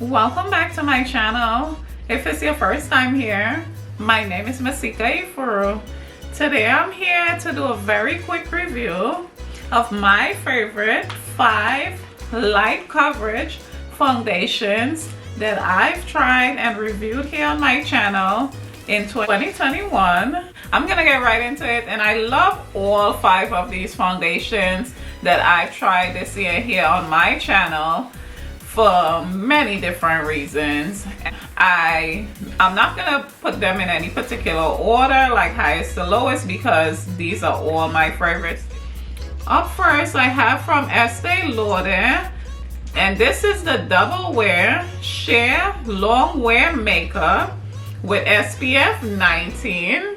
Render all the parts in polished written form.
Welcome back to my channel. If it's your first time here, my name is Masika. Today I'm here to do a very quick review of my favorite 5 light coverage foundations that I've tried and reviewed here on my channel in 2021. I'm gonna get right into it, and I love all 5 of these foundations that I've tried this year here on my channel for many different reasons. I'm not gonna put them in any particular order, like highest to lowest, because these are all my favorites. Up first, I have from Estee Lauder, and this is the Double Wear Sheer Long Wear Makeup with SPF 19.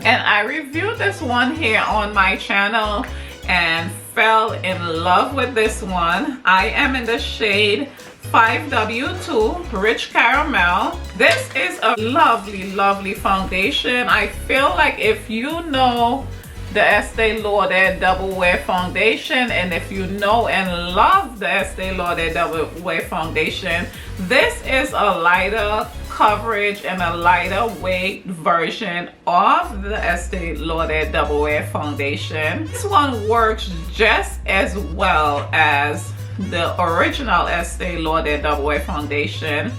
And I reviewed this one here on my channel and fell in love with this one. I am in the shade 5W2 Rich Caramel. This is a lovely foundation. I feel like if you know the Estee Lauder Double Wear Foundation, and if you know and love the Estee Lauder Double Wear Foundation, this is a lighter coverage and a lighter weight version of the Estee Lauder Double Wear Foundation. This one works just as well as the original Estee Lauder Double Wear Foundation.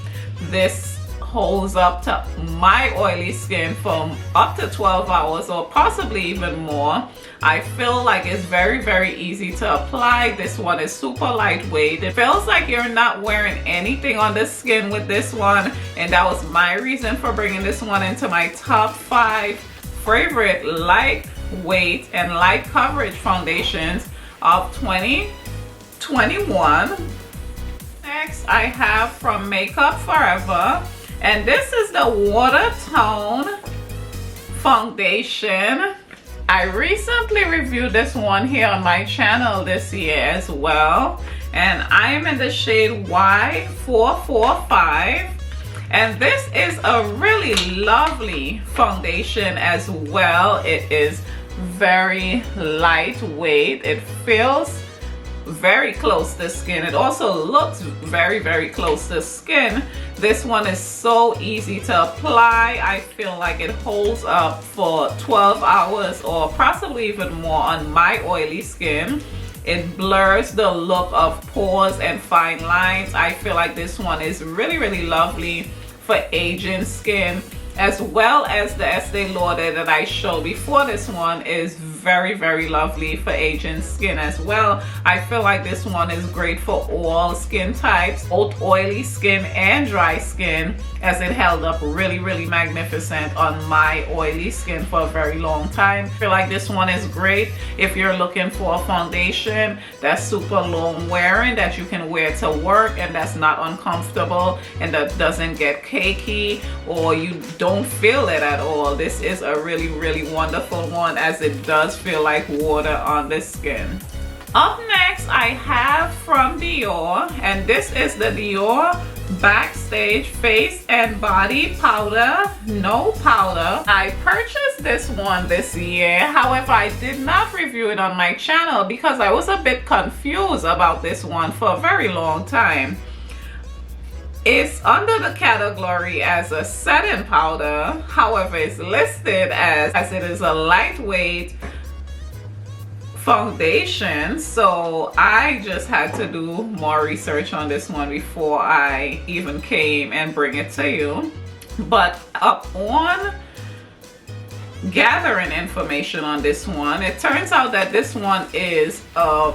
This holds up to my oily skin for up to 12 hours or possibly even more. I feel like it's very easy to apply. This one is super lightweight. It feels like you're not wearing anything on the skin with this one, and that was my reason for bringing this one into my top 5 favorite lightweight and light coverage foundations of 2021. Next, I have from Makeup Forever, and this is the Water Tone Foundation. I recently reviewed this one here on my channel this year as well, and I am in the shade Y445, and this is a really lovely foundation as well. It is very lightweight. It feels very close to skin. It also looks very close to skin. This one is so easy to apply. I feel like it holds up for 12 hours or possibly even more on my oily skin. It blurs the look of pores and fine lines. I feel like this one is really lovely for aging skin, as well as the Estee Lauder that I showed before this one is very lovely for aging skin as well. I feel like this one is great for all skin types, both oily skin and dry skin, as it held up really magnificent on my oily skin for a very long time. I feel like this one is great if you're looking for a foundation that's super long wearing, that you can wear to work and that's not uncomfortable and that doesn't get cakey or you don't feel it at all. This is a really wonderful one, as it does feel like water on the skin. Up next, I have from Dior, and this is the Dior Backstage Face and Body Powder No Powder. I purchased this one this year. However, I did not review it on my channel because I was a bit confused about this one for a very long time. It's under the category as a setting powder. However, it's listed as it is a lightweight foundation, so I just had to do more research on this one before I even came and bring it to you. But up on gathering information on this one, it turns out that this one is a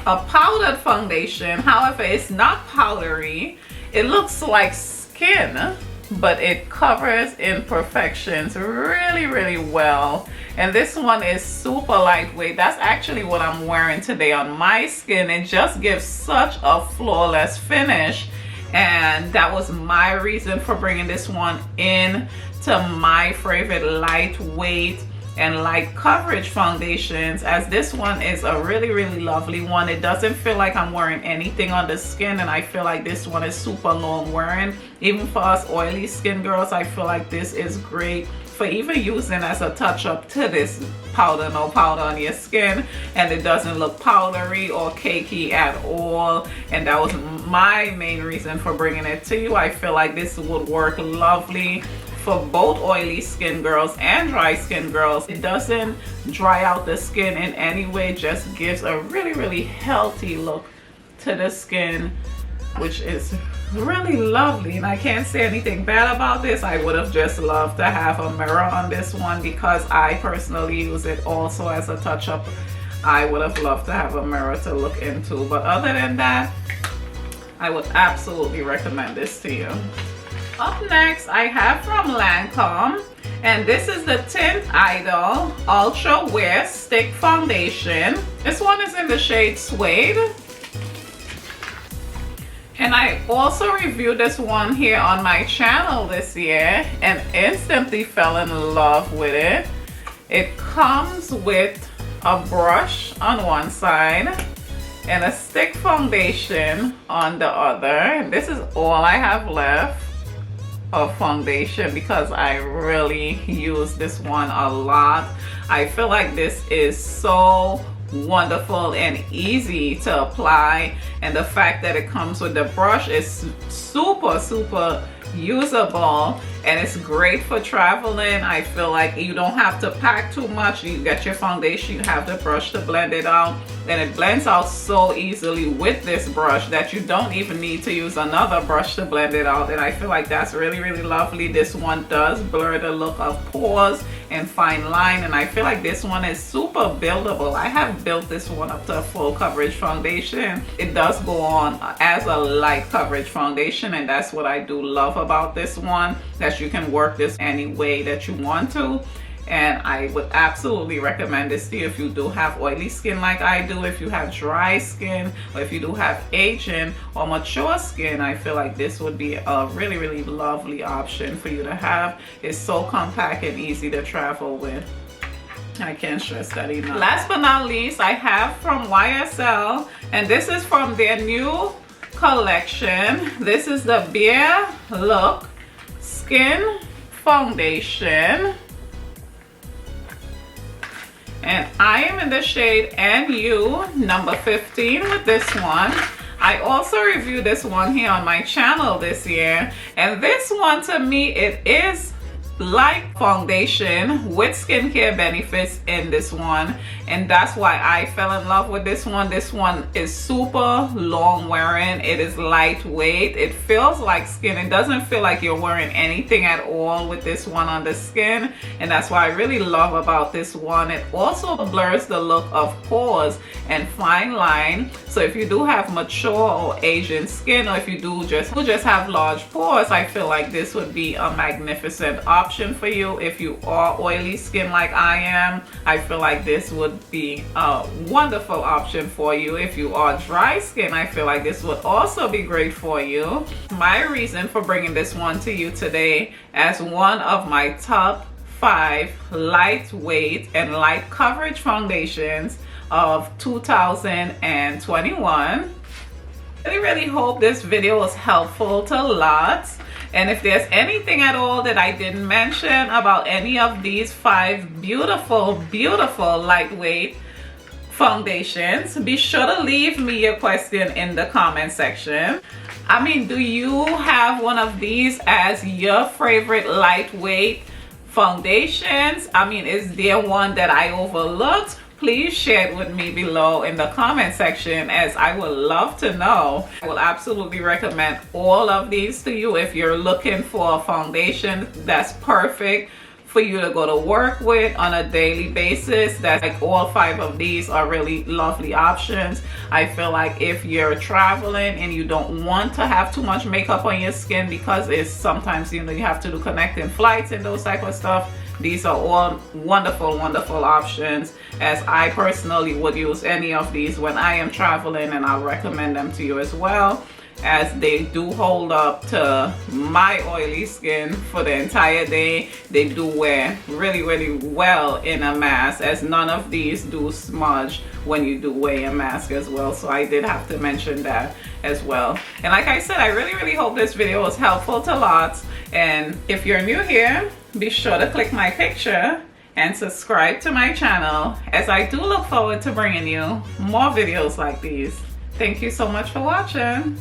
powdered foundation. However, it's not powdery. It looks like skin, but it covers imperfections really well. And this one is super lightweight. That's actually what I'm wearing today on my skin. It just gives such a flawless finish, and that was my reason for bringing this one in to my favorite lightweight and light coverage foundations, as this one is a really lovely one. It doesn't feel like I'm wearing anything on the skin, and I feel like this one is super long wearing. Even for us oily skin girls, I feel like this is great for even using as a touch-up to this powder, no powder on your skin, and it doesn't look powdery or cakey at all. And that was my main reason for bringing it to you. I feel like this would work lovely for both oily skin girls and dry skin girls. It doesn't dry out the skin in any way, just gives a really healthy look to the skin, which is really lovely. And I can't say anything bad about this. I would have just loved to have a mirror on this one because I personally use it also as a touch-up. I would have loved to have a mirror to look into, but other than that, I would absolutely recommend this to you. Up next, I have from Lancome, and this is the Tint Idol Ultra Wear Stick Foundation. This one is in the shade Suede. And I also reviewed this one here on my channel this year and instantly fell in love with it. It comes with a brush on one side and a stick foundation on the other. And this is all I have left of foundation because I really use this one a lot. I feel like this is so wonderful and easy to apply, and the fact that it comes with the brush is super usable, and it's great for traveling. I feel like you don't have to pack too much. You get your foundation, you have the brush to blend it out, and it blends out so easily with this brush that you don't even need to use another brush to blend it out. And I feel like that's really lovely. This one does blur the look of pores and fine line, and I feel like this one is super buildable. I have built this one up to a full coverage foundation. It does go on as a light coverage foundation, and that's what I do love about this one, that you can work this any way that you want to. And I would absolutely recommend this to you if you do have oily skin like I do, if you have dry skin, or if you do have aging or mature skin. I feel like this would be a really lovely option for you to have. It's so compact and easy to travel with. I can't stress that enough. Last but not least, I have from YSL, and this is from their new collection. This is the Bare Look Skin Foundation, and I am in the shade NU number 15 with this one. I also reviewed this one here on my channel this year, and this one, to me, it is like foundation with skincare benefits in this one, and that's why I fell in love with this one. This one is super long wearing. It is lightweight. It feels like skin. It doesn't feel like you're wearing anything at all with this one on the skin, and that's what I really love about this one. It also blurs the look of pores and fine line, so if you do have mature or Asian skin, or if you do just have large pores, I feel like this would be a magnificent option for you. If you are oily skin like I am, I feel like this would be a wonderful option for you. If you are dry skin, I feel like this would also be great for you. My reason for bringing this one to you today as one of my top 5 lightweight and light coverage foundations of 2021. I really hope this video was helpful to lots. And if there's anything at all that I didn't mention about any of these 5 beautiful lightweight foundations, be sure to leave me your question in the comment section. I mean, do you have one of these as your favorite lightweight foundations? I mean, is there one that I overlooked? Please share it with me below in the comment section, as I would love to know. I will absolutely recommend all of these to you if you're looking for a foundation that's perfect for you to go to work with on a daily basis. That's like all 5 of these are really lovely options. I feel like if you're traveling and you don't want to have too much makeup on your skin, because it's sometimes, you know, you have to do connecting flights and those type of stuff, these are all wonderful options, as I personally would use any of these when I am traveling, and I'll recommend them to you as well, as they do hold up to my oily skin for the entire day. They do wear really well in a mask, as none of these do smudge when you do wear a mask as well. So I did have to mention that as well. And like I said, I really hope this video was helpful to lots. And if you're new here, be sure to click my picture and subscribe to my channel, as I do look forward to bringing you more videos like these. Thank you so much for watching.